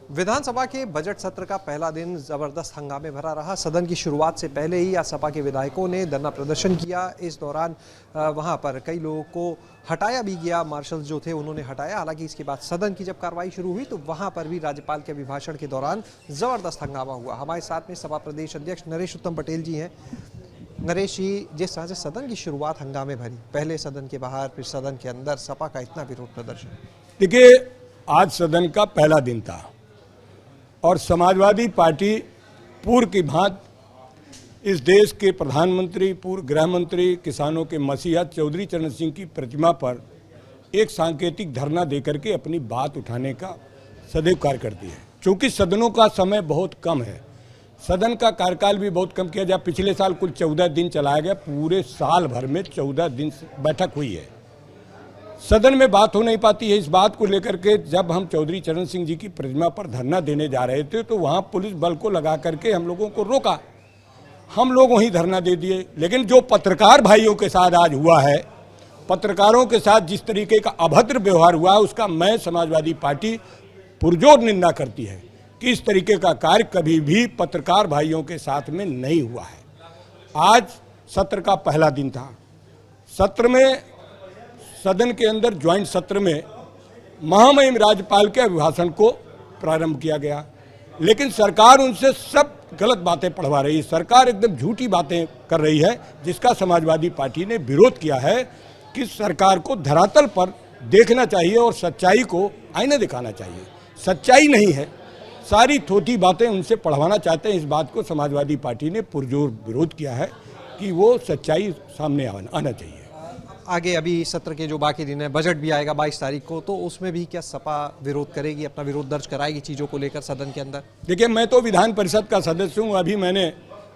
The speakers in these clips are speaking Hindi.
विधानसभा के बजट सत्र का पहला दिन जबरदस्त हंगामे भरा रहा। सदन की शुरुआत से पहले ही आज सपा के विधायकों ने धरना प्रदर्शन किया। इस दौरान वहां पर कई लोगों को हटाया भी गया, मार्शल जो थे उन्होंने हटाया। हालांकि इसके बाद सदन की जब कार्रवाई शुरू हुई तो वहां पर भी राज्यपाल के अभिभाषण के दौरान जबरदस्त हंगामा हुआ। हमारे साथ में सपा प्रदेश अध्यक्ष नरेश उत्तम पटेल जी हैं। नरेश जी, जिस तरह से सदन की शुरुआत हंगामे भरी, पहले सदन के बाहर फिर सदन के अंदर सपा का इतना विरोध प्रदर्शन। देखिए, आज सदन का पहला दिन था और समाजवादी पार्टी पूर्व की भांति इस देश के प्रधानमंत्री, पूर्व गृह मंत्री, किसानों के मसीहा चौधरी चरण सिंह की प्रतिमा पर एक सांकेतिक धरना देकर के अपनी बात उठाने का सदैव कार्य करती है। क्योंकि सदनों का समय बहुत कम है, सदन का कार्यकाल भी बहुत कम किया जाए। पिछले साल कुल 14 दिन चलाया गया, पूरे साल भर में 14 दिन बैठक हुई है। सदन में बात हो नहीं पाती है। इस बात को लेकर के जब हम चौधरी चरण सिंह जी की प्रतिमा पर धरना देने जा रहे थे तो वहां पुलिस बल को लगा करके हम लोगों को रोका। हम लोग वहीं धरना दे दिए। लेकिन जो पत्रकार भाइयों के साथ आज हुआ है, पत्रकारों के साथ जिस तरीके का अभद्र व्यवहार हुआ है, उसका मैं समाजवादी पार्टी पुरजोर निंदा करती है कि इस तरीके का कार्य कभी भी पत्रकार भाइयों के साथ में नहीं हुआ है। आज सत्र का पहला दिन था। सत्र में सदन के अंदर ज्वाइंट सत्र में महामहिम राज्यपाल के अभिभाषण को प्रारंभ किया गया, लेकिन सरकार उनसे सब गलत बातें पढ़वा रही है। सरकार एकदम झूठी बातें कर रही है, जिसका समाजवादी पार्टी ने विरोध किया है कि सरकार को धरातल पर देखना चाहिए और सच्चाई को आईने दिखाना चाहिए। सच्चाई नहीं है, सारी थोथी बातें उनसे पढ़वाना चाहते हैं। इस बात को समाजवादी पार्टी ने पुरजोर विरोध किया है कि वो सच्चाई सामने आना चाहिए। आगे अभी सत्र के जो बाकी दिन है, बजट भी आएगा 22 तारीख को, तो उसमें भी क्या सपा विरोध करेगी, अपना विरोध दर्ज कराएगी चीज़ों को लेकर सदन के अंदर? देखिए, मैं तो विधान परिषद का सदस्य हूँ। अभी मैंने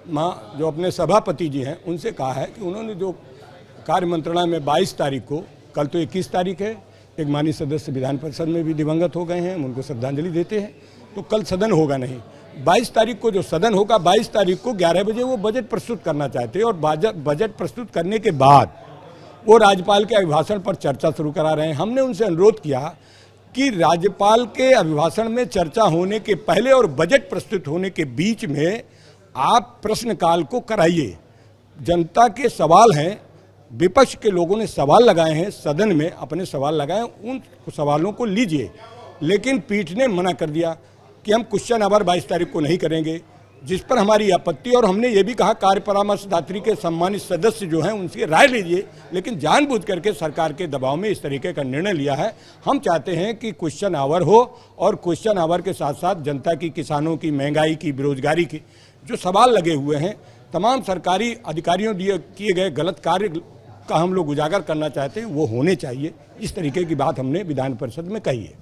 जो अपने सभापति जी हैं उनसे कहा है कि उन्होंने जो कार्य मंत्रणा में 22 तारीख को, कल तो 21 तारीख है, एक माननीय सदस्य विधान परिषद में भी दिवंगत हो गए हैं, हम उनको श्रद्धांजलि देते हैं, तो कल सदन होगा नहीं। 22 तारीख को जो सदन होगा, 22 तारीख को 11 बजे वो बजट प्रस्तुत करना चाहते हैं और बजट प्रस्तुत करने के बाद वो राज्यपाल के अभिभाषण पर चर्चा शुरू करा रहे हैं। हमने उनसे अनुरोध किया कि राज्यपाल के अभिभाषण में चर्चा होने के पहले और बजट प्रस्तुत होने के बीच में आप प्रश्नकाल को कराइए। जनता के सवाल हैं, विपक्ष के लोगों ने सवाल लगाए हैं, सदन में अपने सवाल लगाए, उन सवालों को लीजिए। लेकिन पीठ ने मना कर दिया कि हम क्वेश्चन आवर 22 तारीख को नहीं करेंगे, जिस पर हमारी आपत्ति। और हमने ये भी कहा कार्य परामर्शदात्री के सम्मानित सदस्य जो हैं उनसे राय लीजिए, लेकिन जानबूझ करके सरकार के दबाव में इस तरीके का निर्णय लिया है। हम चाहते हैं कि क्वेश्चन आवर हो और क्वेश्चन आवर के साथ साथ जनता की, किसानों की, महंगाई की, बेरोजगारी की जो सवाल लगे हुए हैं, तमाम सरकारी अधिकारियों किए गए गलत कार्य का हम लोग उजागर करना चाहते हैं, वो होने चाहिए। इस तरीके की बात हमने विधान परिषद में कही है।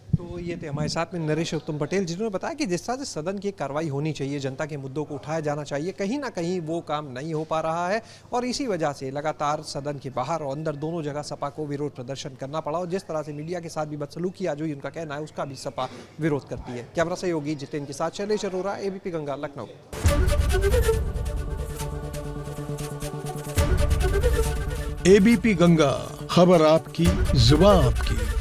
तो ये थे हमारे साथ में नरेश उत्तम पटेल, जिन्होंने बताया कि जिस तरह से सदन की कार्रवाई होनी चाहिए, जनता के मुद्दों को उठाया जाना चाहिए, कहीं ना कहीं वो काम नहीं हो पा रहा है और इसी वजह से लगातार सदन के बाहर और अंदर दोनों जगह सपा को विरोध प्रदर्शन करना पड़ा। और जिस तरह से मीडिया के साथ भी बदसलूकी आज हुई, उनका कहना है उसका भी सपा विरोध करती है। कैमरा सहयोगी जितेंद्र के साथ शैलेश अरोरा, एबीपी गंगा, लखनऊ। एबीपी गंगा, खबर आपकी, जुबान आपकी।